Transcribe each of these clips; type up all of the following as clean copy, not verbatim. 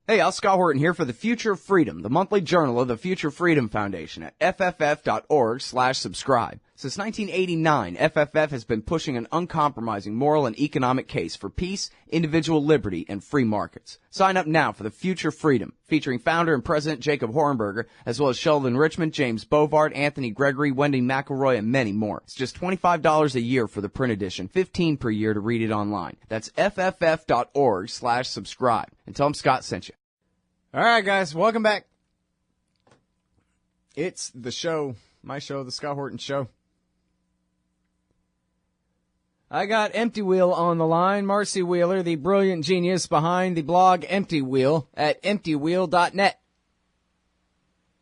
Hey, Scott Horton here for the Future of Freedom, the monthly journal of the Future Freedom Foundation at fff.org/subscribe. Since 1989, FFF has been pushing an uncompromising moral and economic case for peace, individual liberty, and free markets. Sign up now for the Future Freedom, featuring founder and president Jacob Hornberger, as well as Sheldon Richmond, James Bovard, Anthony Gregory, Wendy McElroy, and many more. It's just $25 a year for the print edition, $15 per year to read it online. That's fff.org/subscribe. And tell them Scott sent you. All right, guys, welcome back. It's the show, my show, the Scott Horton Show. I got Empty Wheel on the line, Marcy Wheeler, the brilliant genius behind the blog Empty Wheel at emptywheel.net.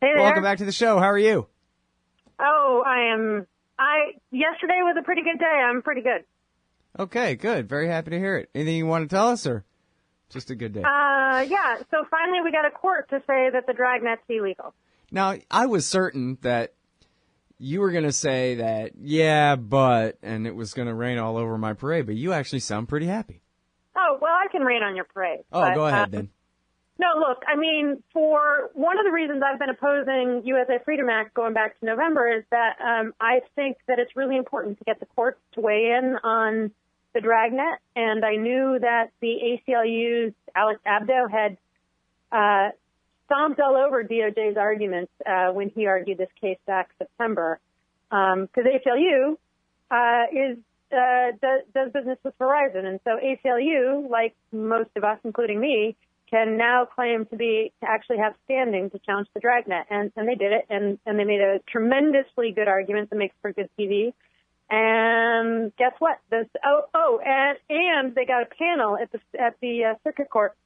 Hey there. Welcome back to the show. How are you? Oh, yesterday was a pretty good day. I'm pretty good. Okay, good. Very happy to hear it. Anything you want to tell us, or just a good day? Yeah. So finally we got a court to say that the dragnet's illegal. Now, I was certain that you were going to say that, yeah, but, and it was going to rain all over my parade, but you actually sound pretty happy. Oh, well, I can rain on your parade. Oh, go ahead then. No, look, I mean, for one of the reasons I've been opposing USA Freedom Act going back to November is that I think that it's really important to get the courts to weigh in on the dragnet, and I knew that the ACLU's Alex Abdo had stomped all over DOJ's arguments when he argued this case back September, because ACLU does business with Verizon, and so ACLU, like most of us, including me, can now claim to actually have standing to challenge the dragnet, and they did it, and they made a tremendously good argument that makes for good TV. And guess what? And they got a panel at the circuit court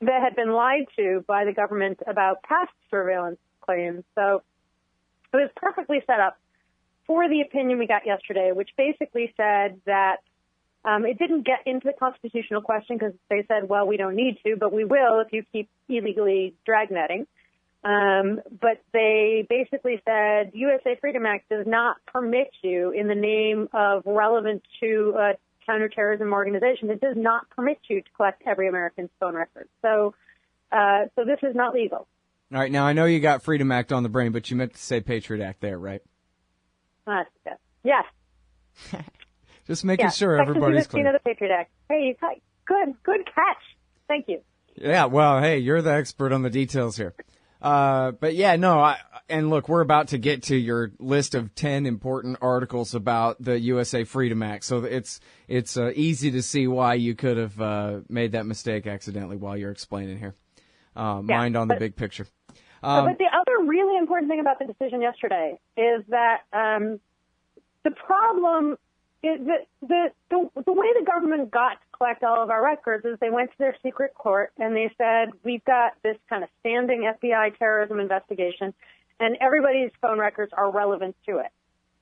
that had been lied to by the government about past surveillance claims. So it was perfectly set up for the opinion we got yesterday, which basically said that it didn't get into the constitutional question because they said, well, we don't need to, but we will if you keep illegally dragnetting. But they basically said USA Freedom Act does not permit you, in the name of relevant to a counterterrorism organization, it does not permit you to collect every American's phone record. So this is not legal. All right. Now, I know you got Freedom Act on the brain, but you meant to say Patriot Act there, right? Yes. Just making sure everybody's clear. Section 215 of the Patriot Act. Hey, good catch. Thank you. Yeah, well, hey, you're the expert on the details here. But yeah, no, and look, we're about to get to your list of 10 important articles about the USA Freedom Act. So it's easy to see why you could have made that mistake accidentally while you're explaining here. Mind on the big picture. But the other really important thing about the decision yesterday is that the problem is that the way the government got to collect all of our records is they went to their secret court and they said, we've got this kind of standing FBI terrorism investigation and everybody's phone records are relevant to it.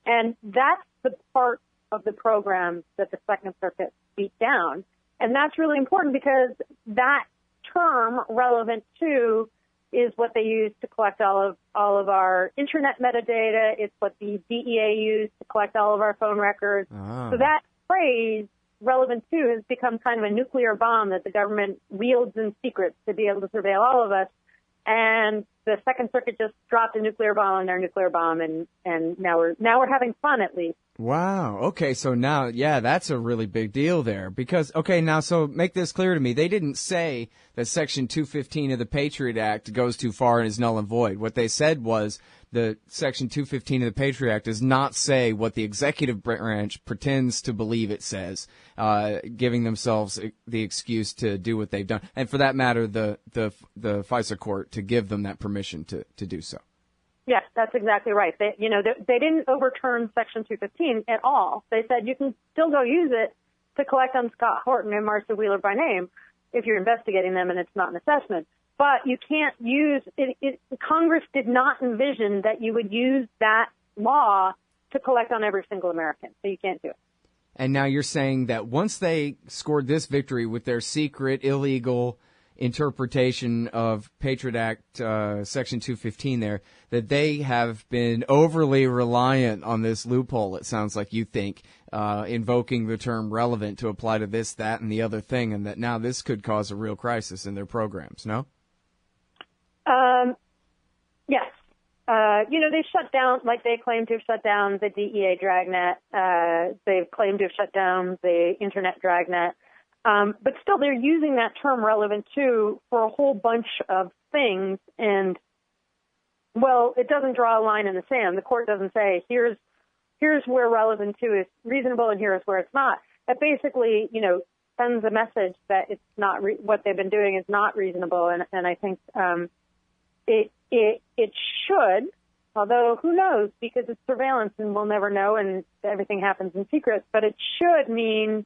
And that's the part of the program that the Second Circuit beat down. And that's really important because that term, relevant to, is what they use to collect all of our internet metadata. It's what the DEA used to collect all of our phone records. So that phrase, relevant to, has become kind of a nuclear bomb that the government wields in secret to be able to surveil all of us. And the Second Circuit just dropped a nuclear bomb on their nuclear bomb, and now we're having fun, at least. Wow. Okay, so now, yeah, that's a really big deal there. Because, okay, now, so make this clear to me. They didn't say that Section 215 of the Patriot Act goes too far and is null and void. What they said was the Section 215 of the Patriot Act does not say what the executive branch pretends to believe it says, giving themselves the excuse to do what they've done. And for that matter, the FISA court to give them that permission to do so. Yes, that's exactly right. They didn't overturn Section 215 at all. They said you can still go use it to collect on Scott Horton and Marcy Wheeler by name if you're investigating them and it's not an assessment. But you can't use it. Congress did not envision that you would use that law to collect on every single American, so you can't do it. And now you're saying that once they scored this victory with their secret, illegal interpretation of Patriot Act Section 215 there, that they have been overly reliant on this loophole, it sounds like you think, invoking the term relevant to apply to this, that, and the other thing, and that now this could cause a real crisis in their programs, no? Yes. They shut down, like they claim to have shut down the DEA dragnet. They've claimed to have shut down the internet dragnet. But still, they're using that term relevant to for a whole bunch of things. And, well, it doesn't draw a line in the sand. The court doesn't say, here's where relevant to is reasonable and here's where it's not. It basically, sends a message that it's not what they've been doing is not reasonable. And I think it should, although who knows, because it's surveillance and we'll never know and everything happens in secret, but it should mean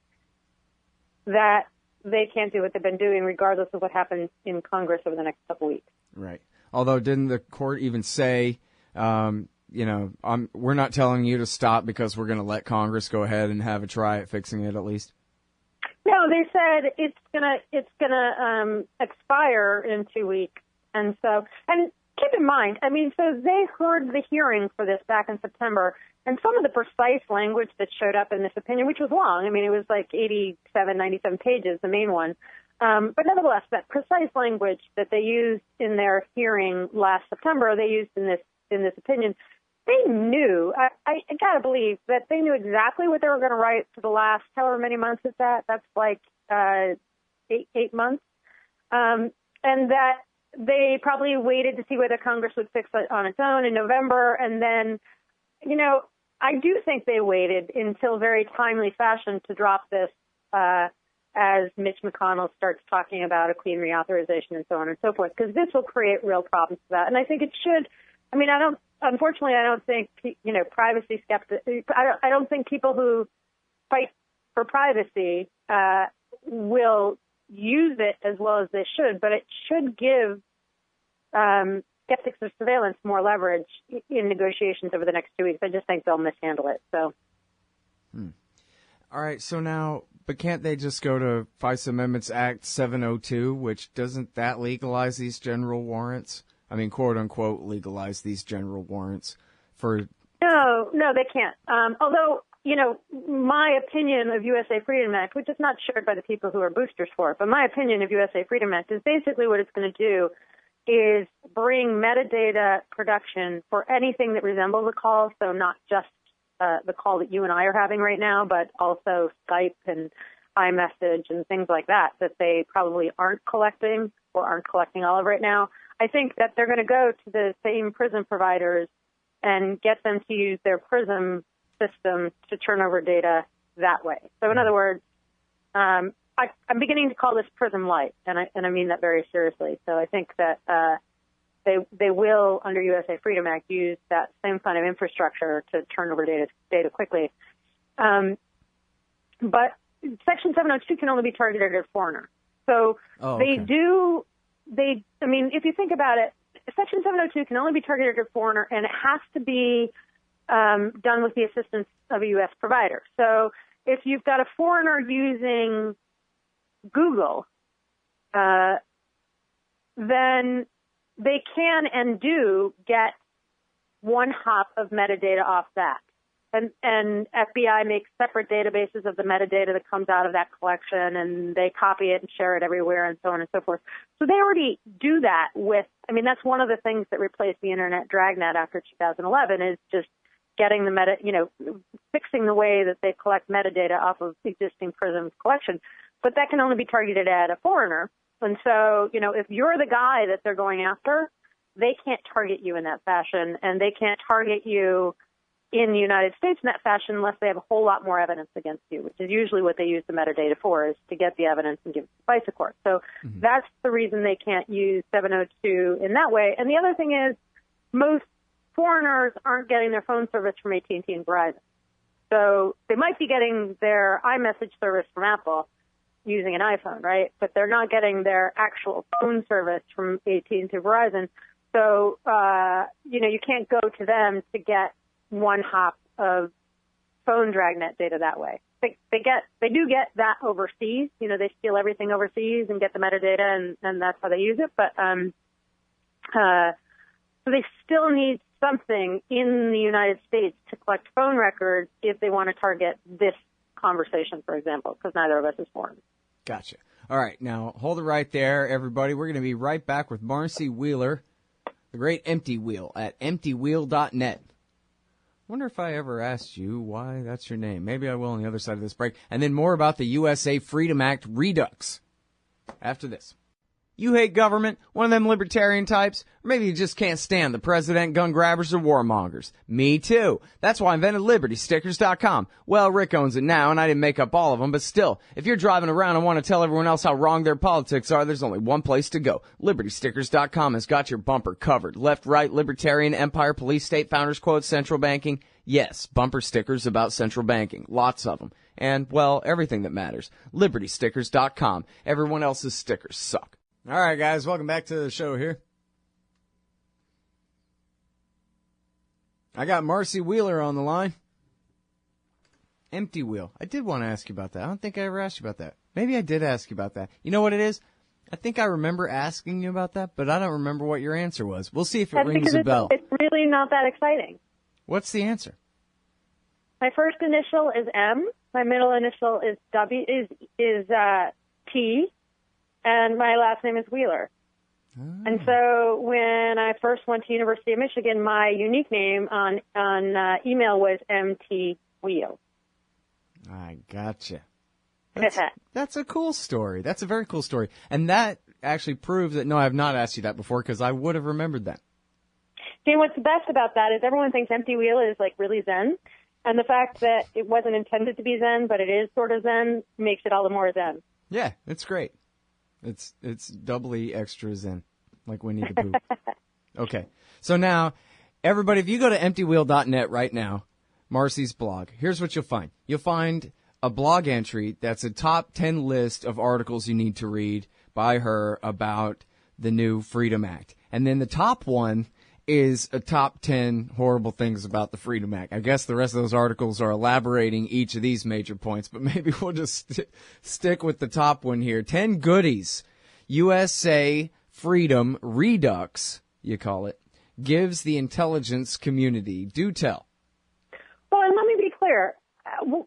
that they can't do what they've been doing regardless of what happens in Congress over the next couple weeks. Right. Although didn't the court even say, we're not telling you to stop because we're going to let Congress go ahead and have a try at fixing it at least? No, they said it's gonna expire in 2 weeks. And keep in mind, so they heard the hearing for this back in September, and some of the precise language that showed up in this opinion, which was long, it was like 97 pages, the main one. But nevertheless, that precise language that they used in their hearing last September, they used in this opinion. They knew, I gotta believe that they knew exactly what they were going to write for the last however many months it's at. That's like 8 months. And that they probably waited to see whether Congress would fix it on its own in November. And then, I do think they waited until very timely fashion to drop this as Mitch McConnell starts talking about a clean reauthorization and so on and so forth, because this will create real problems for that. And I think it should. Unfortunately, I don't think, privacy skeptics, I don't think people who fight for privacy will use it as well as they should, but it should give skeptics of surveillance more leverage in negotiations over the next 2 weeks. I just think they'll mishandle it. So. All right. So now, but can't they just go to FISA Amendments Act 702, which doesn't that legalize these general warrants? Quote unquote, legalize these general warrants for. No, they can't. Although, my opinion of USA Freedom Act, which is not shared by the people who are boosters for it, but my opinion of USA Freedom Act is basically what it's going to do is bring metadata production for anything that resembles a call. So not just the call that you and I are having right now, but also Skype and iMessage and things like that they probably aren't collecting or aren't collecting all of right now. I think that they're going to go to the same PRISM providers and get them to use their PRISM system to turn over data that way. So in other words, I'm beginning to call this PRISM Lite, and I mean that very seriously. So I think that they will, under USA Freedom Act, use that same kind of infrastructure to turn over data quickly. But Section 702 can only be targeted at a foreigner. So if you think about it, Section 702 can only be targeted at a foreigner, and it has to be done with the assistance of a U.S. provider. So if you've got a foreigner using Google, then they can and do get one hop of metadata off that. And FBI makes separate databases of the metadata that comes out of that collection, and they copy it and share it everywhere and so on and so forth. So they already do that with, that's one of the things that replaced the Internet Dragnet after 2011 is just getting the fixing the way that they collect metadata off of existing PRISM collection. But that can only be targeted at a foreigner. And so, if you're the guy that they're going after, they can't target you in that fashion, and they can't target you in the United States in that fashion unless they have a whole lot more evidence against you, which is usually what they use the metadata for, is to get the evidence and give it to FISA court. So that's the reason they can't use 702 in that way. And the other thing is most foreigners aren't getting their phone service from AT&T and Verizon. So they might be getting their iMessage service from Apple using an iPhone, right? But they're not getting their actual phone service from AT&T and Verizon. So, you can't go to them to get one hop of phone dragnet data that way. They do get that overseas. They steal everything overseas and get the metadata, and that's how they use it. But so they still need something in the United States to collect phone records if they want to target this conversation, for example, because neither of us is foreign. Gotcha. All right, now hold it right there, everybody. We're going to be right back with Marcy Wheeler, the great Empty Wheel, at emptywheel.net. Wonder if I ever asked you why that's your name. Maybe I will on the other side of this break. And then more about the USA Freedom Act Redux after this. You hate government, one of them libertarian types, or maybe you just can't stand the president, gun grabbers, or warmongers. Me too. That's why I invented libertystickers.com. Well, Rick owns it now, and I didn't make up all of them, but still, if you're driving around and want to tell everyone else how wrong their politics are, there's only one place to go. Libertystickers.com has got your bumper covered. Left, right, libertarian, empire, police, state, founders quotes, central banking. Yes, bumper stickers about central banking. Lots of them. And, well, everything that matters. Libertystickers.com. Everyone else's stickers suck. All right, guys, welcome back to the show here. I got Marcy Wheeler on the line. Empty Wheel. I did want to ask you about that. I don't think I ever asked you about that. Maybe I did ask you about that. You know what it is? I think I remember asking you about that, but I don't remember what your answer was. We'll see if it rings a bell. It's really not that exciting. What's the answer? My first initial is M. My middle initial is W. Is T. And my last name is Wheeler. Oh. And so when I first went to University of Michigan, my unique name on email was MT Wheel. I gotcha. That's a cool story. That's a very cool story. And that actually proves that, no, I have not asked you that before because I would have remembered that. See, what's the best about that is everyone thinks Empty Wheel is like really Zen. And the fact that it wasn't intended to be Zen, but it is sort of Zen, makes it all the more Zen. Yeah, it's great. It's doubly extra Zen, like Winnie the Pooh. Okay, so now, everybody, if you go to emptywheel.net right now, Marcy's blog, here's what you'll find. You'll find a blog entry that's a top 10 list of articles you need to read by her about the new Freedom Act. And then the top one is a top 10 horrible things about the Freedom Act. I guess the rest of those articles are elaborating each of these major points, but maybe we'll just stick with the top one here. 10 goodies. USA Freedom Redux, you call it, gives the intelligence community. Do tell. Well, and let me be clear.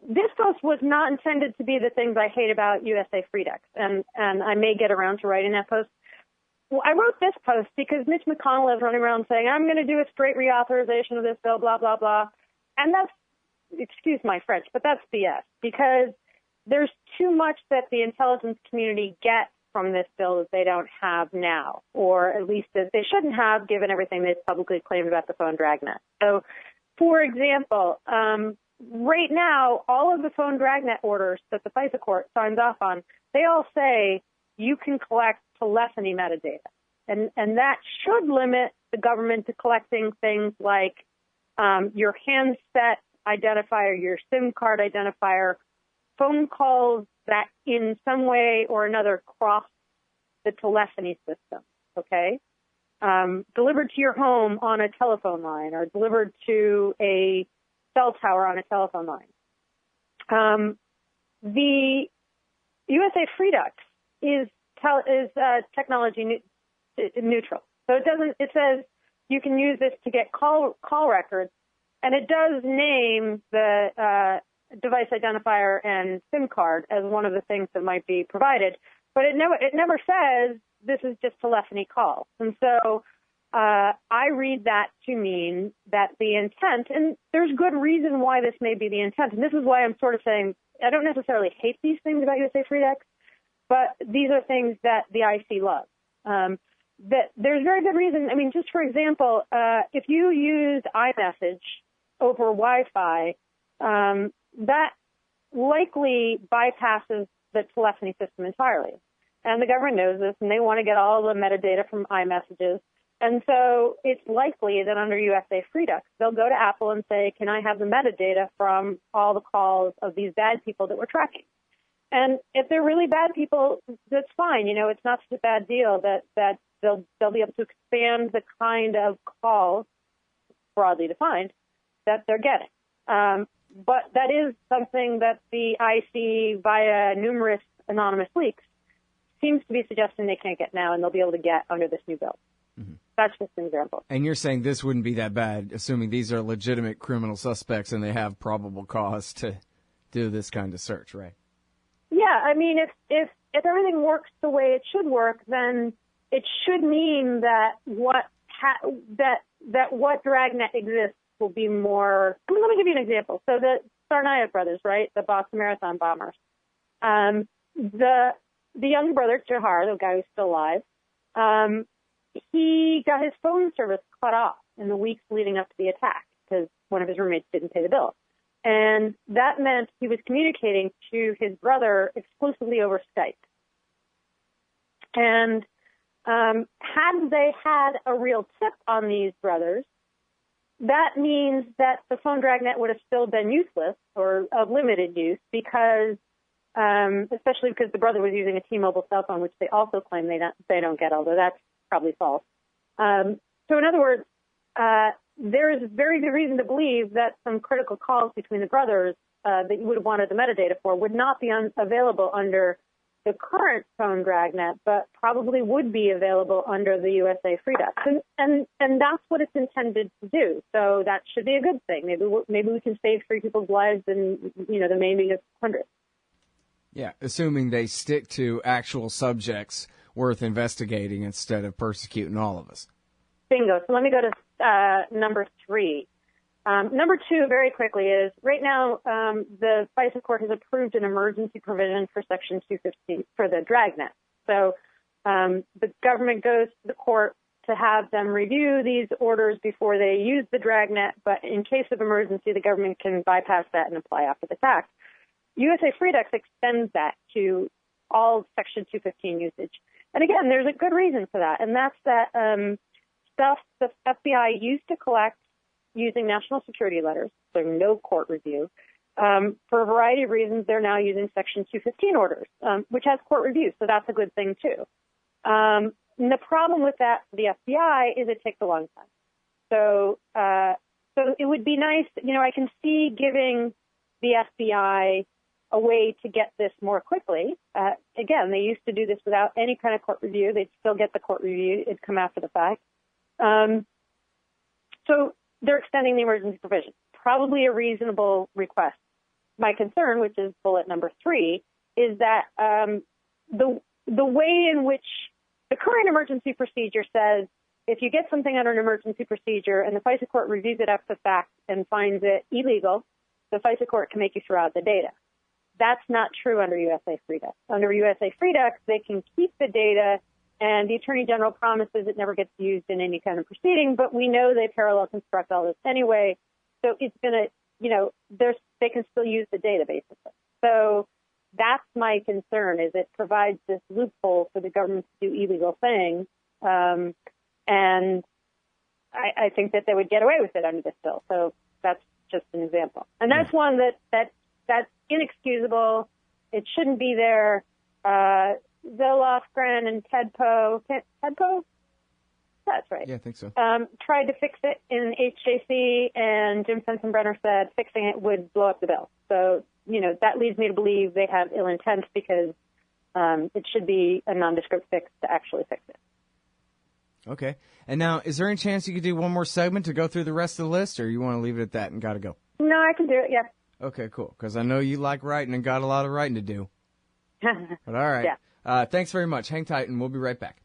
This post was not intended to be the things I hate about USA Redux, and I may get around to writing that post. Well, I wrote this post because Mitch McConnell is running around saying, I'm going to do a straight reauthorization of this bill, blah, blah, blah. And that's, excuse my French, but that's BS because there's too much that the intelligence community gets from this bill that they don't have now, or at least that they shouldn't have given everything they've publicly claimed about the phone dragnet. So, for example, right now, all of the phone dragnet orders that the FISA court signs off on, they all say you can collect telephony metadata. And that should limit the government to collecting things like your handset identifier, your SIM card identifier, phone calls that in some way or another cross the telephony system, okay? Delivered to your home on a telephone line or delivered to a cell tower on a telephone line. The USA Redux is technology neutral. So it says you can use this to get call records, and it does name the device identifier and SIM card as one of the things that might be provided, but it never says this is just telephony calls. And so I read that to mean that the intent, and there's good reason why this may be the intent, and this is why I'm sort of saying I don't necessarily hate these things about USA Redux, but these are things that the IC loves. That there's very good reason. I mean, just for example, if you use iMessage over Wi-Fi, that likely bypasses the telephony system entirely. And the government knows this, and they want to get all the metadata from iMessages. And so it's likely that under USA Redux, they'll go to Apple and say, can I have the metadata from all the calls of these bad people that we're tracking? And if they're really bad people, that's fine. You know, it's not such a bad deal that they'll be able to expand the kind of calls, broadly defined, that they're getting. But that is something that the IC, via numerous anonymous leaks, seems to be suggesting they can't get now, and they'll be able to get under this new bill. Mm-hmm. That's just an example. And you're saying this wouldn't be that bad, assuming these are legitimate criminal suspects and they have probable cause to do this kind of search, right? Yeah, I mean, if if everything works the way it should work, then it should mean that what dragnet exists will be more. I mean, let me give you an example. So the Tsarnaev brothers, right, the Boston Marathon bombers, the young brother Johar, the guy who's still alive, he got his phone service cut off in the weeks leading up to the attack because one of his roommates didn't pay the bill. And that meant he was communicating to his brother exclusively over Skype. And had they had a real tip on these brothers, that means that the phone dragnet would have still been useless or of limited use because, especially because the brother was using a T-Mobile cell phone, which they also claim they don't get, although that's probably false. So in other words, there is very good reason to believe that some critical calls between the brothers that you would have wanted the metadata for would not be available under the current phone dragnet, but probably would be available under the USA Free Duct. And that's what it's intended to do. So that should be a good thing. Maybe we can save 3 people's lives and, the maiming of hundreds. Yeah, assuming they stick to actual subjects worth investigating instead of persecuting all of us. Bingo. So let me go to number 3. Number 2, very quickly, is right now the FISA court has approved an emergency provision for Section 215 for the dragnet. So the government goes to the court to have them review these orders before they use the dragnet, but in case of emergency, the government can bypass that and apply after the fact. USA Free Duct extends that to all Section 215 usage. And again, there's a good reason for that, and that's that stuff the FBI used to collect using national security letters, so no court review. For a variety of reasons, they're now using Section 215 orders, which has court review, so that's a good thing, too. And the problem with that for the FBI is it takes a long time. So it would be nice, I can see giving the FBI a way to get this more quickly. Again, they used to do this without any kind of court review. They'd still get the court review. It'd come after the fact. So they're extending the emergency provision. Probably a reasonable request. My concern, which is bullet number 3, is that the way in which the current emergency procedure says if you get something under an emergency procedure and the FISA court reviews it after the fact and finds it illegal, the FISA court can make you throw out the data. That's not true under USA Free Duct. Under USA Free Duct, they can keep the data, and the Attorney General promises it never gets used in any kind of proceeding, but we know they parallel construct all this anyway, so it's going to, they can still use the data, basically. So that's my concern, is it provides this loophole for the government to do illegal things, and I think that they would get away with it under this bill. So that's just an example. And that's one that's inexcusable. It shouldn't be there. Zolofgren and Tedpo? That's right. Yeah, I think so. Tried to fix it in HJC, and Jim Sensenbrenner said fixing it would blow up the bill. So, that leads me to believe they have ill intent because it should be a nondescript fix to actually fix it. Okay. And now, is there any chance you could do one more segment to go through the rest of the list, or you want to leave it at that and got to go? No, I can do it, yeah. Okay, cool. Because I know you like writing and got a lot of writing to do. But all right. Yeah. Thanks very much. Hang tight, and we'll be right back.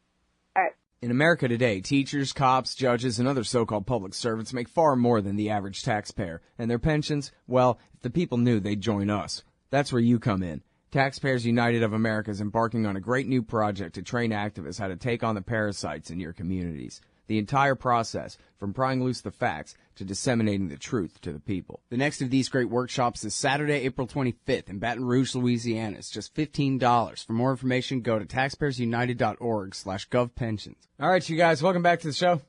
All right. In America today, teachers, cops, judges, and other so-called public servants make far more than the average taxpayer. And their pensions, well, if the people knew, they'd join us. That's where you come in. Taxpayers United of America is embarking on a great new project to train activists how to take on the parasites in your communities. The entire process, from prying loose the facts to disseminating the truth to the people. The next of these great workshops is Saturday, April 25th in Baton Rouge, Louisiana. It's just $15. For more information, go to taxpayersunited.org/govpensions. All right, you guys, welcome back to the show.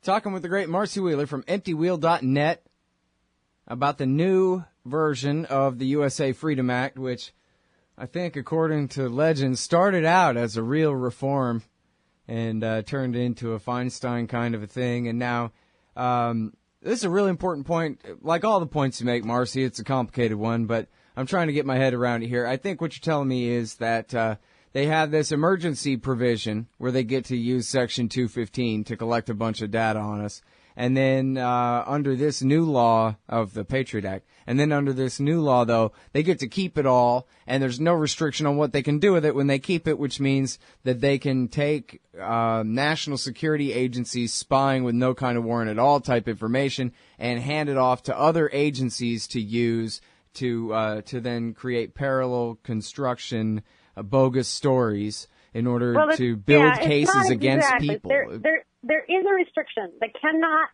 Talking with the great Marcy Wheeler from EmptyWheel.net about the new version of the USA Freedom Act, which I think, according to legend, started out as a real reform and turned into a Feinstein kind of a thing. And now, this is a really important point. Like all the points you make, Marcy, it's a complicated one, but I'm trying to get my head around it here. I think what you're telling me is that they have this emergency provision where they get to use Section 215 to collect a bunch of data on us. And then under this new law of the Patriot Act, and then under this new law, though, they get to keep it all, and there's no restriction on what they can do with it when they keep it, which means that they can take national security agencies spying with no kind of warrant at all type information and hand it off to other agencies to use to then create parallel construction, bogus stories in order to build cases against people. There is a restriction. They cannot.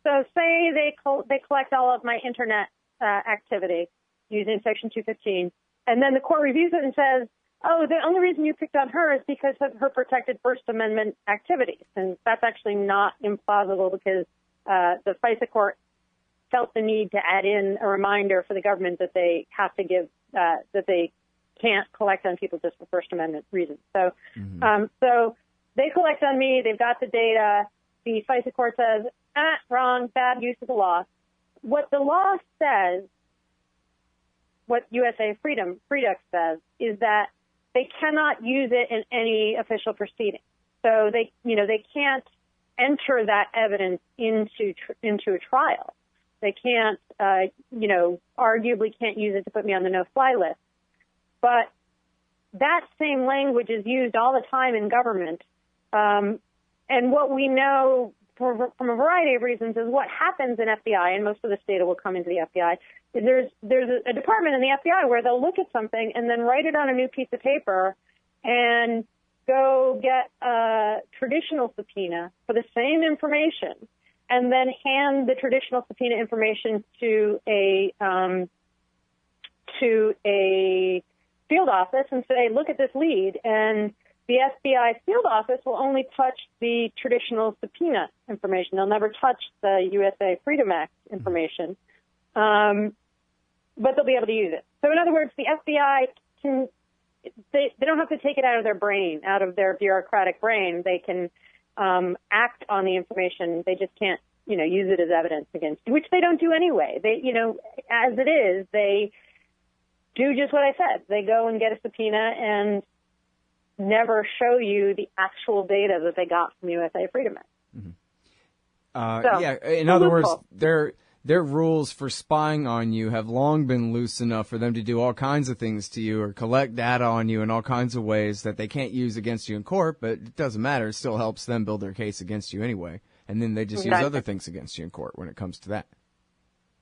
So say they collect all of my internet activity using Section 215, and then the court reviews it and says, oh, the only reason you picked on her is because of her protected First Amendment activities. And that's actually not implausible because the FISA court felt the need to add in a reminder for the government that they have to give, that they can't collect on people just for First Amendment reasons. So, so they collect on me. They've got the data. The FISA court says, wrong, bad use of the law. What the law says, what USA Freedom says, is that they cannot use it in any official proceeding. So they can't enter that evidence into a trial. They can't, arguably can't use it to put me on the no-fly list. But that same language is used all the time in government. And what we know from a variety of reasons is what happens in FBI, and most of this data will come into the FBI, is there's a department in the FBI where they'll look at something and then write it on a new piece of paper and go get a traditional subpoena for the same information and then hand the traditional subpoena information to a field office and say, look at this lead, and the FBI field office will only touch the traditional subpoena information. They'll never touch the USA Freedom Act information, but they'll be able to use it. So in other words, the FBI they don't have to take it out of their brain, out of their bureaucratic brain. They can act on the information. They just can't, use it as evidence against you, which they don't do anyway. They, as it is, they do just what I said. They go and get a subpoena and never show you the actual data that they got from USA Freedom Act. In other words, their rules for spying on you have long been loose enough for them to do all kinds of things to you or collect data on you in all kinds of ways that they can't use against you in court, but it doesn't matter. It still helps them build their case against you anyway. And then they just use other things against you in court when it comes to that.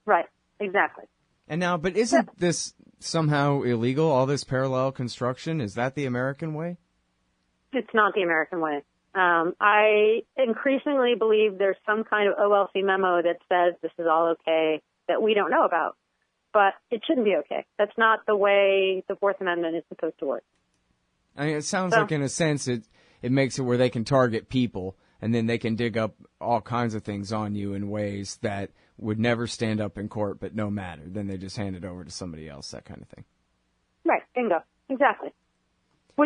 Right, exactly. And now, but isn't this somehow illegal, all this parallel construction? Is that the American way? It's not the American way. I increasingly believe there's some kind of OLC memo that says this is all okay that we don't know about. But it shouldn't be okay. That's not the way the Fourth Amendment is supposed to work. I mean, it sounds like, in a sense, it makes it where they can target people, and then they can dig up all kinds of things on you in ways that would never stand up in court, but no matter. Then they just hand it over to somebody else, that kind of thing. Right. Bingo. Exactly.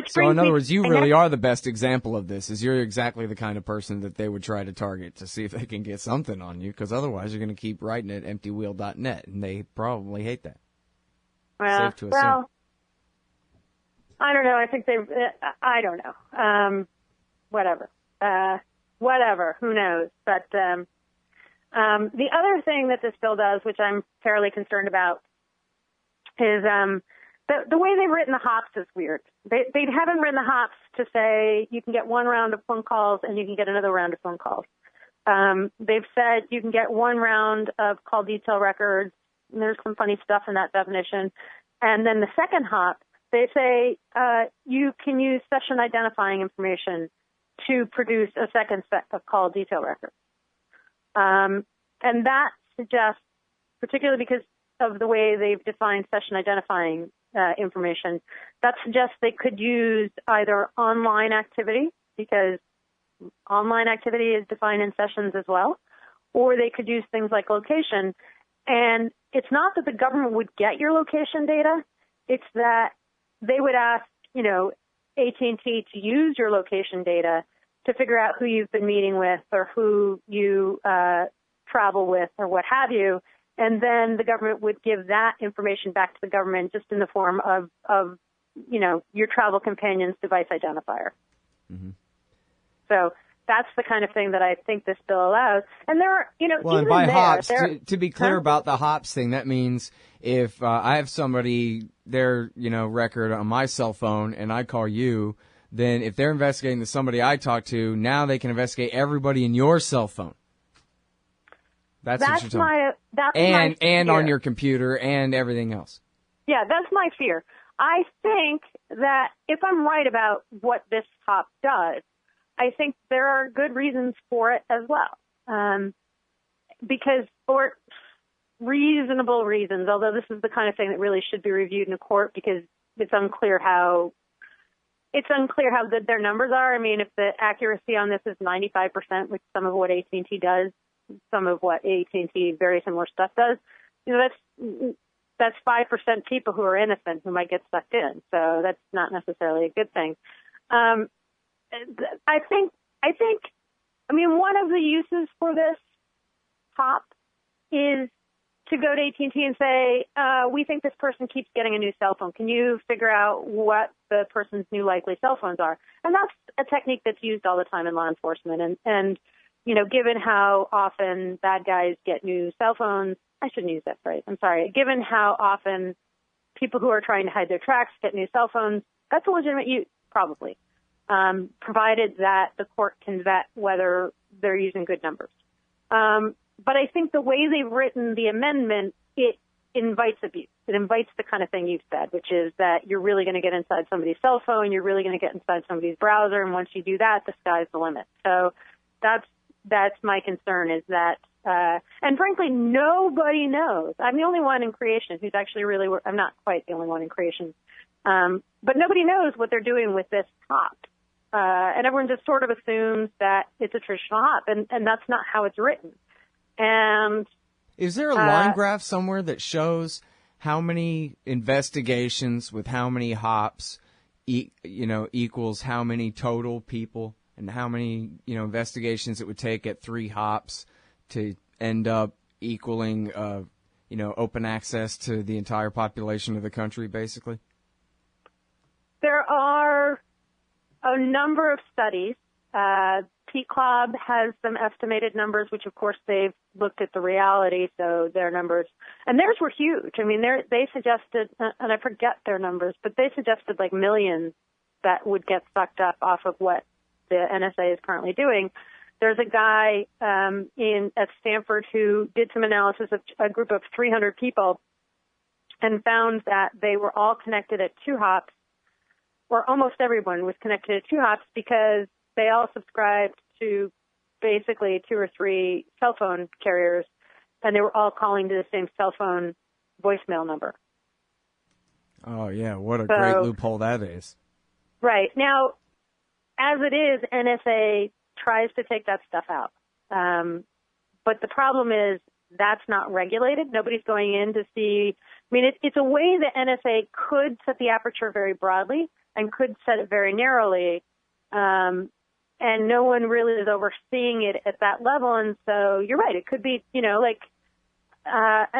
So in other words, you really are the best example of this, is you're exactly the kind of person that they would try to target to see if they can get something on you, because otherwise you're going to keep writing at emptywheel.net, and they probably hate that. Well, safe to assume. I don't know. I think I don't know. Whatever. Who knows? But the other thing that this bill does, which I'm fairly concerned about, is the way they've written the hops is weird. They haven't written the hops to say you can get one round of phone calls and you can get another round of phone calls. They've said you can get one round of call detail records, and there's some funny stuff in that definition. And then the second hop, they say you can use session identifying information to produce a second set of call detail records. And that suggests, particularly because of the way they've defined session identifying information, that suggests they could use either online activity, because online activity is defined in sessions as well, or they could use things like location. And it's not that the government would get your location data, it's that they would ask, AT&T to use your location data to figure out who you've been meeting with or who you travel with or what have you. And then the government would give that information back to the government just in the form of your travel companion's device identifier. Mm-hmm. So that's the kind of thing that I think this bill allows. And there are, well, even and by there, hops, there, to be clear about the hops thing, that means if I have somebody, their, record on my cell phone and I call you, then if they're investigating the somebody I talked to, now they can investigate everybody in your cell phone. That's what you're talking about. And on your computer and everything else. Yeah, that's my fear. I think that if I'm right about what this hop does, I think there are good reasons for it as well. For reasonable reasons, although this is the kind of thing that really should be reviewed in a court because it's unclear how good their numbers are. I mean, if the accuracy on this is 95%, which some of what AT&T does, some of what AT&T very similar stuff does, that's 5% people who are innocent who might get sucked in. So that's not necessarily a good thing. I think, one of the uses for this hop is to go to AT&T and say, we think this person keeps getting a new cell phone. Can you figure out what the person's new likely cell phones are? And that's a technique that's used all the time in law enforcement. And given how often bad guys get new cell phones, I shouldn't use that phrase. I'm sorry. Given how often people who are trying to hide their tracks get new cell phones, that's a legitimate use, probably, provided that the court can vet whether they're using good numbers. But I think the way they've written the amendment, it invites abuse. It invites the kind of thing you've said, which is that you're really going to get inside somebody's cell phone, you're really going to get inside somebody's browser, and once you do that, the sky's the limit. So that's my concern is that, and frankly, nobody knows. I'm the only one in creation who's actually I'm not quite the only one in creation, but nobody knows what they're doing with this hop. And everyone just sort of assumes that it's a traditional hop, and that's not how it's written. And is there a line graph somewhere that shows how many investigations with how many hops, equals how many total people, and how many investigations it would take at 3 hops to end up equaling open access to the entire population of the country, basically? There are a number of studies. P-Club has some estimated numbers, which, of course, they've looked at the reality, so their numbers. And theirs were huge. I mean, they suggested, and I forget their numbers, but they suggested like millions that would get sucked up off of what the NSA is currently doing. There's a guy at Stanford who did some analysis of a group of 300 people and found that they were all connected at 2 hops, or almost everyone was connected at 2 hops because they all subscribed to basically 2 or 3 cell phone carriers, and they were all calling to the same cell phone voicemail number. Oh, yeah. What a great loophole that is. Right. Now, as it is, NSA tries to take that stuff out. But the problem is that's not regulated. Nobody's going in to see. I mean, it's a way that NSA could set the aperture very broadly and could set it very narrowly. And no one really is overseeing it at that level. And so you're right. It could be, and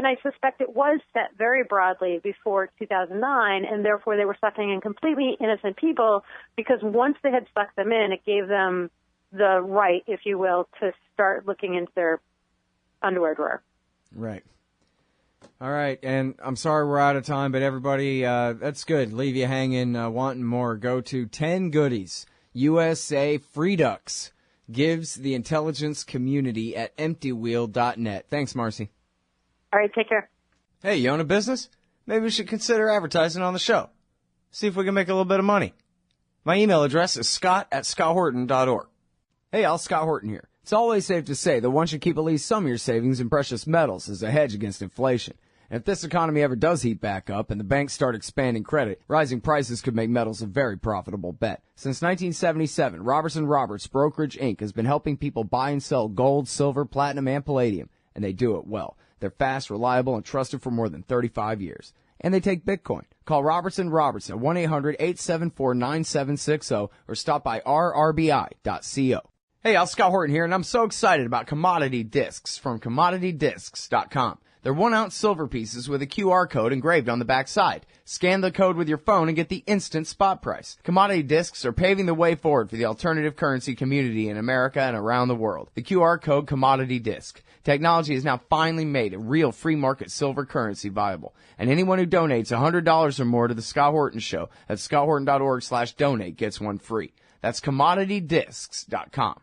I suspect it was set very broadly before 2009, and therefore they were sucking in completely innocent people because once they had sucked them in, it gave them the right, if you will, to start looking into their underwear drawer. Right. All right, and I'm sorry we're out of time, but everybody, that's good. Leave you hanging, wanting more. Go to 10 Goodies. USA Freeducks gives the intelligence community at emptywheel.net. Thanks, Marcy. All right, take care. Hey, you own a business? Maybe we should consider advertising on the show. See if we can make a little bit of money. My email address is scott@scotthorton.org. Hey, Al, Scott Horton here. It's always safe to say that one should keep at least some of your savings in precious metals as a hedge against inflation. And if this economy ever does heat back up and the banks start expanding credit, rising prices could make metals a very profitable bet. Since 1977, Robertson Roberts Brokerage Inc. has been helping people buy and sell gold, silver, platinum, and palladium, and they do it well. They're fast, reliable, and trusted for more than 35 years. And they take Bitcoin. Call Robertson Roberts at 1-800-874-9760 or stop by rrbi.co. Hey, Al, Scott Horton here, and I'm so excited about commodity discs from commoditydiscs.com. They're 1-ounce silver pieces with a QR code engraved on the back side. Scan the code with your phone and get the instant spot price. Commodity discs are paving the way forward for the alternative currency community in America and around the world. The QR code Commodity Disc. Technology has now finally made a real free market silver currency viable. And anyone who donates $100 or more to the Scott Horton Show at scotthorton.org/donate gets one free. That's commoditydiscs.com.